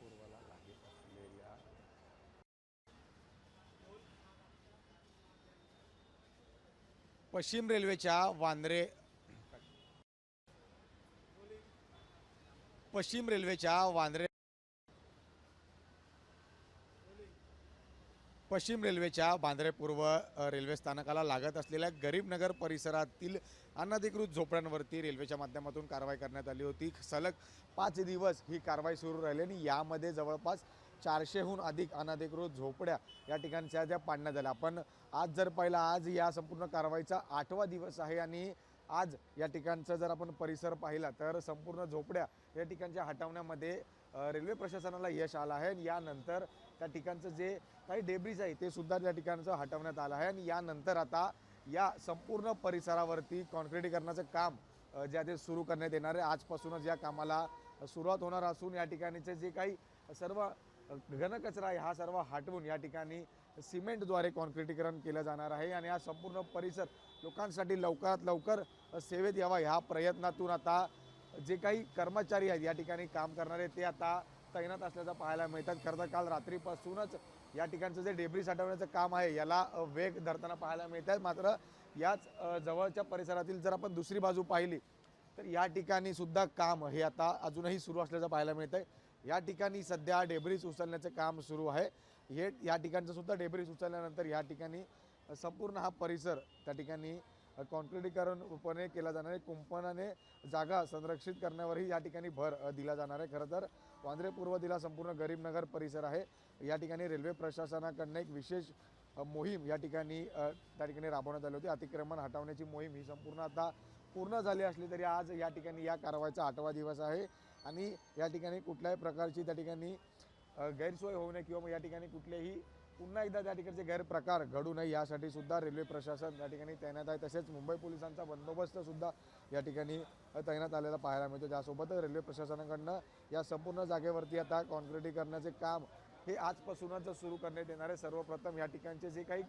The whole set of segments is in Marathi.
पूर्वला लागत असलेल्या पश्चिम रेल्वेच्या वांद्रे पश्चिम रेल्वेच्या वांद्रे पश्चिम रेल्वेच्या बांद्रे पूर्व रेल्वे स्थानकाला लागत असलेल्या गरीबनगर परिसरातील अनधिकृत झोपड्यांवरती रेल्वेच्या माध्यमातून कारवाई करण्यात आली होती। सलग 5 दिवस ही कारवाई सुरू राहिली आणि यामध्ये जवळपास 400हून अधिक अनधिकृत झोपड्या या ठिकाणच्या ज्या पाडण्यात आल्या। आपण आज जर पाहिला, आज या संपूर्ण कारवाईचा 8वा दिवस आहे आणि आज या ठिकाणचा जर आपण परिसर पाहिला तर संपूर्ण झोपड्या या ठिकाणच्या हटवण्यामध्ये रेल्वे प्रशासनाला यश आलं आहे आणि यानंतर त्या ठिकाणचं जे काही डेब्रिज आहे ते सुद्धा त्या ठिकाणचं हटवण्यात आलं आहे आणि यानंतर आता या संपूर्ण परिसरावरती कॉन्क्रिटीकरणाचं काम जे ते सुरू करण्यात येणार आहे। आजपासूनच या कामाला सुरुवात होणार असून या ठिकाणीचे जे काही सर्व घनकचरा आहे हा सर्व हटवून या ठिकाणी सिमेंटद्वारे कॉन्क्रिटीकरण केलं जाणार आहे आणि हा संपूर्ण परिसर लोकांसाठी लवकरात लवकर सेवेत यावा ह्या प्रयत्नातून आता जे काही कर्मचारी आहेत या ठिकाणी काम करणारे ते आता तैनात असल्याचं पाहायला मिळतात। खरं तर काल रात्रीपासूनच या ठिकाणचं जे डेब्रिज हटवण्याचं काम आहे याला वेग धरताना पाहायला मिळत आहे। मात्र याच जवळच्या परिसरातील जर आपण दुसरी बाजू पाहिली तर या ठिकाणी सुद्धा काम हे आता अजूनही सुरू असल्याचं पाहायला मिळत आहे। या ठिकाणी सध्या डेब्रिज उचलण्याचं काम सुरू आहे। हे या ठिकाणचं सुद्धा डेब्रिज उचलल्यानंतर या ठिकाणी संपूर्ण हा परिसर त्या ठिकाणी कॉन्क्रिटीकरणपणे केला जाणार आहे। कुंपणाने जागा संरक्षित करण्यावरही या ठिकाणी भर दिला जाणार आहे। खरं तर वांद्रे पूर्व दिला संपूर्ण गरीबनगर परिसर आहे। या ठिकाणी रेल्वे प्रशासनाकडून एक विशेष मोहीम या ठिकाणी राबवण्यात आली होती। अतिक्रमण हटवण्याची मोहीम ही संपूर्ण आता पूर्ण झाली असली तरी आज या ठिकाणी या कारवाईचा 8वा दिवस आहे आणि या ठिकाणी कुठल्याही प्रकारची त्या ठिकाणी गैरसोय होऊ नये किंवा या ठिकाणी कुठलेही पुन्हा एकदा त्या ठिकाणचे गैरप्रकार घडू नये यासाठी सुद्धा रेल्वे प्रशासन त्या ठिकाणी तैनात आहे। तसेच मुंबई पोलिसांचा बंदोबस्त सुद्धा या ठिकाणी तैनात आलेला पाहायला मिळतो। त्यासोबतच रेल्वे प्रशासनाकडून या संपूर्ण जागेवरती आता कॉन्क्रिटीकरणाचे काम हे आजपासूनच सुरू करण्यात येणार आहे। सर्वप्रथम या ठिकाणचे जे काही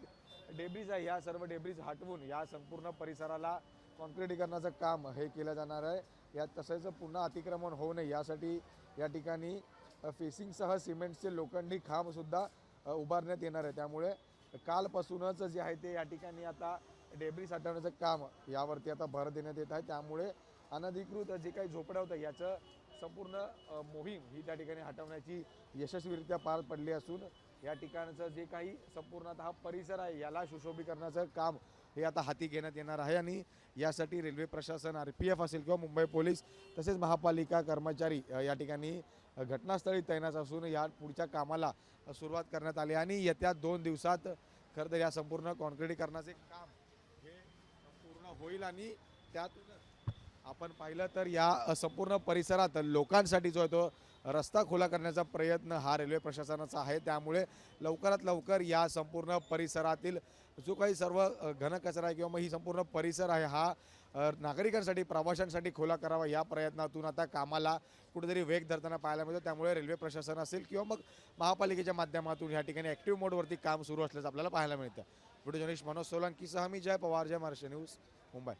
डेब्रिज आहे या सर्व डेब्रिज हटवून या संपूर्ण परिसराला कॉन्क्रिटीकरणाचं काम हे केलं जाणार आहे। यात तसेच पुन्हा अतिक्रमण होऊ नये यासाठी या ठिकाणी फेसिंगसह सिमेंटचे लोखंडी खांबसुद्धा उभारण्यात येणार आहे। त्यामुळे कालपासूनच जे आहे ते या ठिकाणी आता डेब्रिज हटवण्याचं काम यावरती आता भर देण्यात येत आहे। त्यामुळे अनधिकृत जे काही झोपड्या होत्या याचं संपूर्ण मोहीम ही त्या ठिकाणी हटवण्याची यशस्वीरित्या पार पडली असून या ठिकाणचं जे काही संपूर्ण आता हा परिसर आहे याला सुशोभीकरणाचं काम हे आता हाती घेण्यात येणार आहे आणि यासाठी रेल्वे प्रशासन, RPF असेल किंवा मुंबई पोलीस तसेच महापालिका कर्मचारी या ठिकाणी घटनास्थळी तैनात असून या पुढच्या कामाला सुरुवात करण्यात आली आणि येत्या 2 दिवसात खरं तर या संपूर्ण कॉन्क्रिटीकरणाचे काम हे पूर्ण होईल आणि त्यातून आपण पाहिलं तर या संपूर्ण परिसरात लोकांसाठी जो आहे तो रस्ता खुला करण्याचा प्रयत्न हा रेल्वे प्रशासनाचा आहे। त्यामुळे लवकरात लवकर या संपूर्ण परिसरातील जो काही सर्व घनकचरा आहे किंवा मग ही संपूर्ण परिसर आहे हा नागरिकांसाठी, प्रवाशांसाठी खुला करावा या प्रयत्नातून आता कामाला कुठेतरी वेग धरताना पाहायला मिळतो। त्यामुळे रेल्वे प्रशासन असेल किंवा मग महापालिकेच्या माध्यमातून या ठिकाणी ॲक्टिव्ह मोडवरती काम सुरू असल्याचं आपल्याला पाहायला मिळतं। व्हिडिओ जर्नलिस्ट मनोज सोलंकीसह मी जय पवार, जय महाराष्ट्र न्यूज, मुंबई।